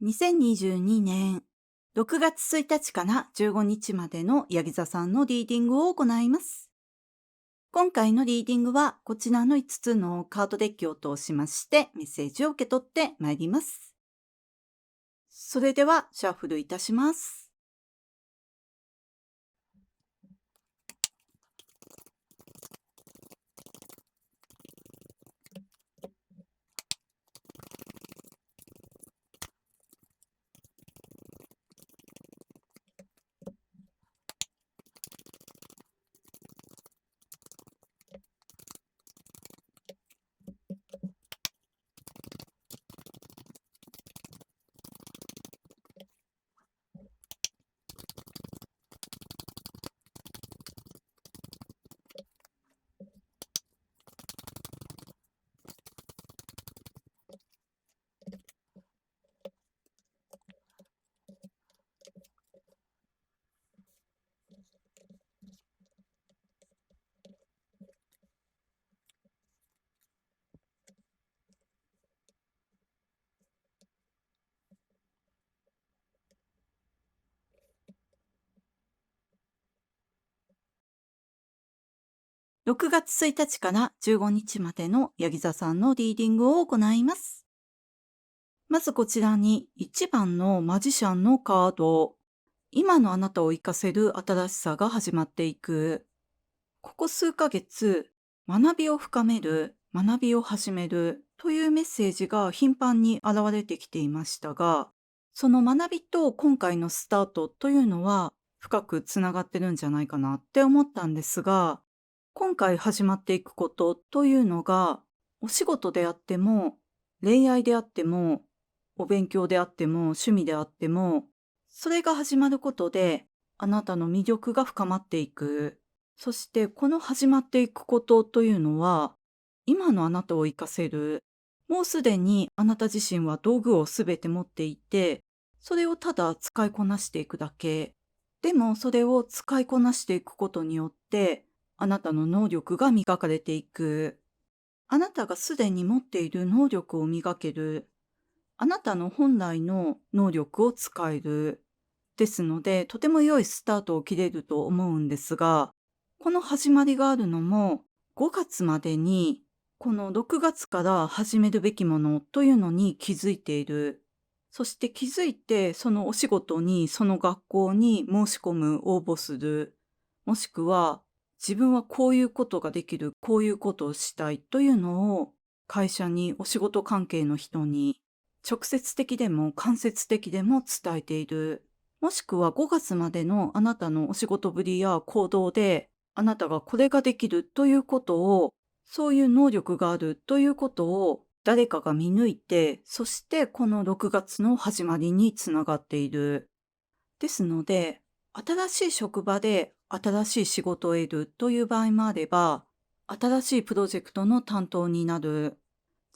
2022年6月1日から15日までのヤギ座さんのリーディングを行います。今回のリーディングはこちらの5つのカードデッキを通しましてメッセージを受け取ってまいります。それではシャッフルいたします。6月1日から15日までのヤギ座さんのリーディングを行います。まずこちらに1番のマジシャンのカード。今のあなたを活かせる新しさが始まっていく。ここ数ヶ月、学びを深める、学びを始めるというメッセージが頻繁に現れてきていましたが、その学びと今回のスタートというのは深くつながってるんじゃないかなって思ったんですが、今回始まっていくことというのが、お仕事であっても、恋愛であっても、お勉強であっても、趣味であっても、それが始まることで、あなたの魅力が深まっていく。そしてこの始まっていくことというのは、今のあなたを活かせる。もうすでにあなた自身は道具をすべて持っていて、それをただ使いこなしていくだけ。でもそれを使いこなしていくことによって、あなたの能力が磨かれていく。あなたがすでに持っている能力を磨ける。あなたの本来の能力を使える。ですので、とても良いスタートを切れると思うんですが、この始まりがあるのも5月までに、この6月から始めるべきものというのに気づいている。そして気づいて、そのお仕事に、その学校に申し込む、応募する。もしくは、自分はこういうことができる、こういうことをしたいというのを、会社に、お仕事関係の人に、直接的でも間接的でも伝えている。もしくは5月までのあなたのお仕事ぶりや行動で、あなたがこれができるということを、そういう能力があるということを誰かが見抜いて、そしてこの6月の始まりにつながっている。ですので、新しい職場で新しい仕事を得るという場合もあれば、新しいプロジェクトの担当になる。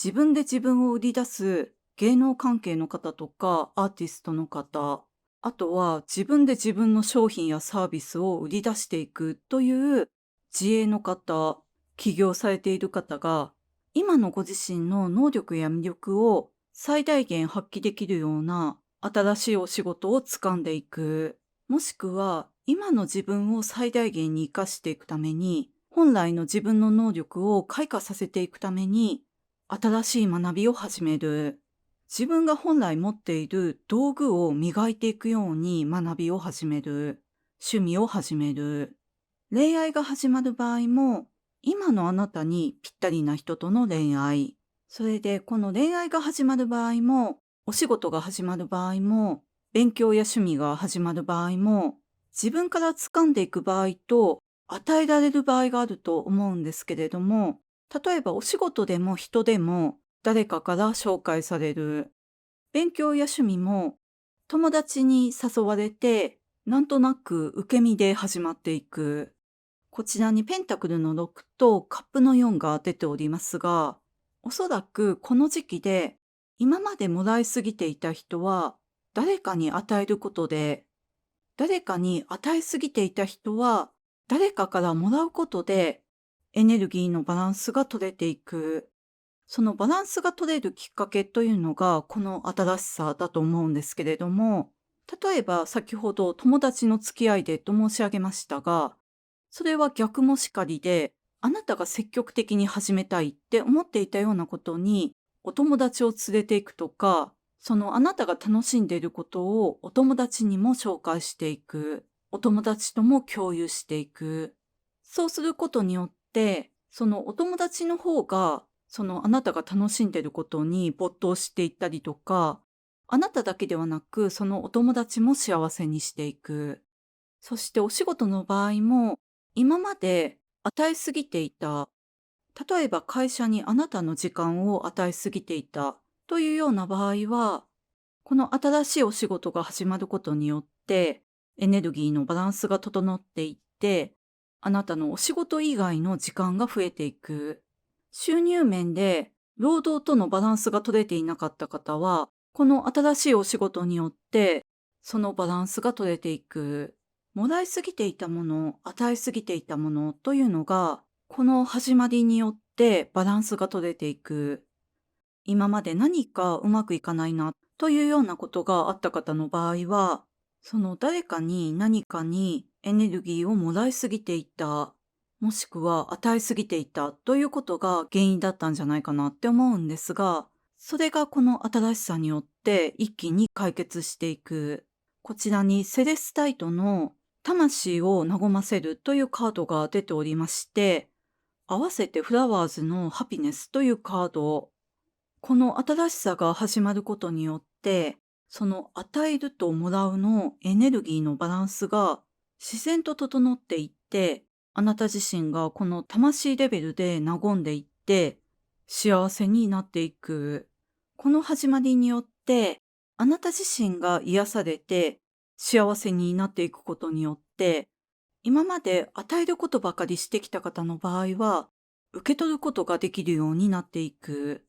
自分で自分を売り出す芸能関係の方とかアーティストの方、あとは自分で自分の商品やサービスを売り出していくという自営の方、起業されている方が、今のご自身の能力や魅力を最大限発揮できるような新しいお仕事を掴んでいく。もしくは今の自分を最大限に活かしていくために、本来の自分の能力を開花させていくために、新しい学びを始める。自分が本来持っている道具を磨いていくように学びを始める。趣味を始める。恋愛が始まる場合も、今のあなたにぴったりな人との恋愛。それでこの恋愛が始まる場合も、お仕事が始まる場合も、勉強や趣味が始まる場合も、自分から掴んでいく場合と与えられる場合があると思うんですけれども、例えばお仕事でも人でも誰かから紹介される。勉強や趣味も友達に誘われてなんとなく受け身で始まっていく。こちらにペンタクルの6とカップの4が出ておりますが、おそらくこの時期で今までもらいすぎていた人は誰かに与えることで、誰かに与えすぎていた人は誰かからもらうことでエネルギーのバランスが取れていく。そのバランスが取れるきっかけというのが、この新しさだと思うんですけれども、例えば先ほど友達の付き合いでと申し上げましたが、それは逆もしかりで、あなたが積極的に始めたいって思っていたようなことに、お友達を連れていくとか、そのあなたが楽しんでいることをお友達にも紹介していく。お友達とも共有していく。そうすることによって、そのお友達の方が、そのあなたが楽しんでいることに没頭していったりとか、あなただけではなく、そのお友達も幸せにしていく。そしてお仕事の場合も、今まで与えすぎていた、例えば会社にあなたの時間を与えすぎていたというような場合は、この新しいお仕事が始まることによって、エネルギーのバランスが整っていって、あなたのお仕事以外の時間が増えていく。収入面で労働とのバランスが取れていなかった方は、この新しいお仕事によって、そのバランスが取れていく。もらいすぎていたもの、与えすぎていたものというのが、この始まりによってバランスが取れていく。今まで何かうまくいかないなというようなことがあった方の場合は、その誰かに何かにエネルギーをもらいすぎていた、もしくは与えすぎていたということが原因だったんじゃないかなって思うんですが、それがこの新しさによって一気に解決していく。こちらにセレスタイトの魂を和ませるというカードが出ておりまして、合わせてフラワーズのハピネスというカード、この新しさが始まることによって、その与えるともらうのエネルギーのバランスが自然と整っていって、あなた自身がこの魂レベルで和んでいって、幸せになっていく。この始まりによって、あなた自身が癒されて幸せになっていくことによって、今まで与えることばかりしてきた方の場合は、受け取ることができるようになっていく。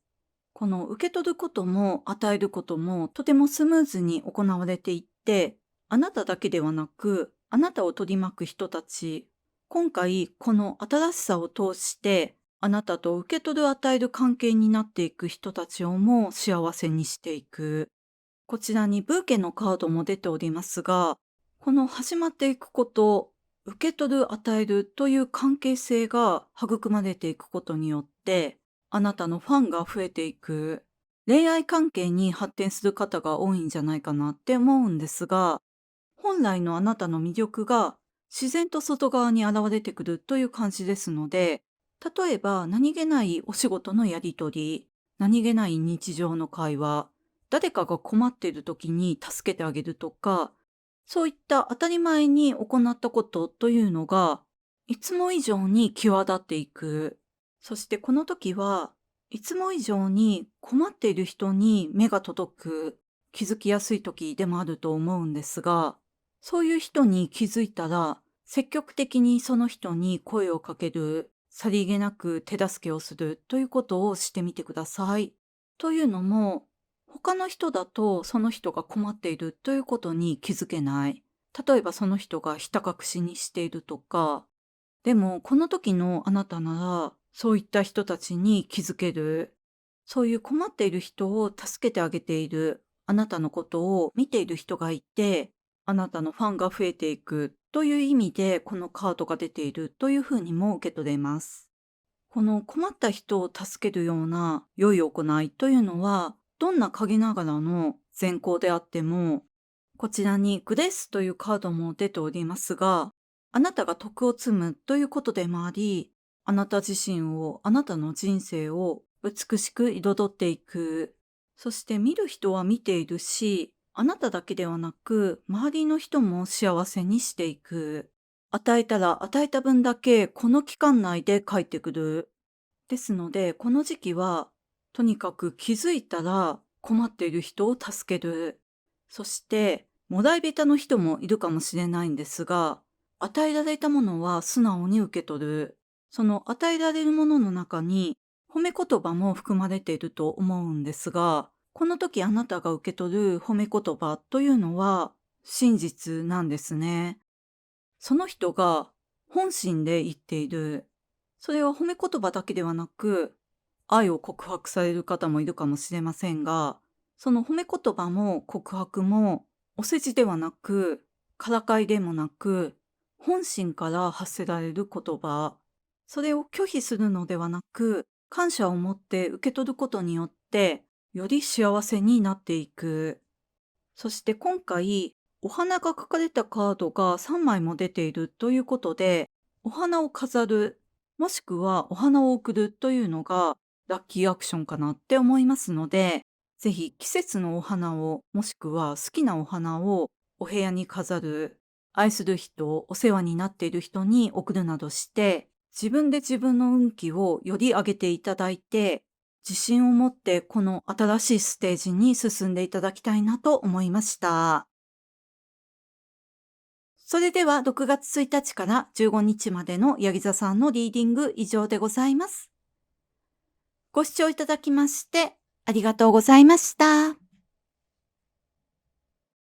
この受け取ることも与えることもとてもスムーズに行われていって、あなただけではなく、あなたを取り巻く人たち、今回この新しさを通して、あなたと受け取る与える関係になっていく人たちをも幸せにしていく。こちらにブーケのカードも出ておりますが、この始まっていくこと、受け取る与えるという関係性が育まれていくことによって、あなたのファンが増えていく、恋愛関係に発展する方が多いんじゃないかなって思うんですが、本来のあなたの魅力が自然と外側に現れてくるという感じですので、例えば何気ないお仕事のやりとり、何気ない日常の会話、誰かが困っている時に助けてあげるとか、そういった当たり前に行ったことというのが、いつも以上に際立っていく。そしてこの時はいつも以上に困っている人に目が届く、気づきやすい時でもあると思うんですが、そういう人に気づいたら、積極的にその人に声をかける、さりげなく手助けをするということをしてみてください。というのも、他の人だとその人が困っているということに気づけない。例えばその人がひた隠しにしているとか、でもこの時のあなたなら、そういった人たちに気づける。そういう困っている人を助けてあげている、あなたのことを見ている人がいて、あなたのファンが増えていくという意味でこのカードが出ているというふうにも受け取れます。この困った人を助けるような良い行いというのは、どんな陰ながらの善行であっても、こちらにグレースというカードも出ておりますが、あなたが徳を積むということでもあり、あなた自身を、あなたの人生を美しく彩っていく。そして見る人は見ているし、あなただけではなく、周りの人も幸せにしていく。与えたら与えた分だけこの期間内で返ってくる。ですので、この時期は、とにかく気づいたら困っている人を助ける。そして、もらい下手の人もいるかもしれないんですが、与えられたものは素直に受け取る。その与えられるものの中に、褒め言葉も含まれていると思うんですが、この時あなたが受け取る褒め言葉というのは真実なんですね。その人が本心で言っている。それは褒め言葉だけではなく、愛を告白される方もいるかもしれませんが、その褒め言葉も告白もお世辞ではなく、からかいでもなく、本心から発せられる言葉、それを拒否するのではなく、感謝を持って受け取ることによって、より幸せになっていく。そして今回、お花が描かれたカードが3枚も出ているということで、お花を飾る、もしくはお花を贈るというのがラッキーアクションかなって思いますので、ぜひ季節のお花を、もしくは好きなお花をお部屋に飾る、愛する人、お世話になっている人に贈るなどして、自分で自分の運気をより上げていただいて、自信を持ってこの新しいステージに進んでいただきたいなと思いました。それでは6月1日から15日までのヤギ座さんのリーディング以上でございます。ご視聴いただきましてありがとうございました。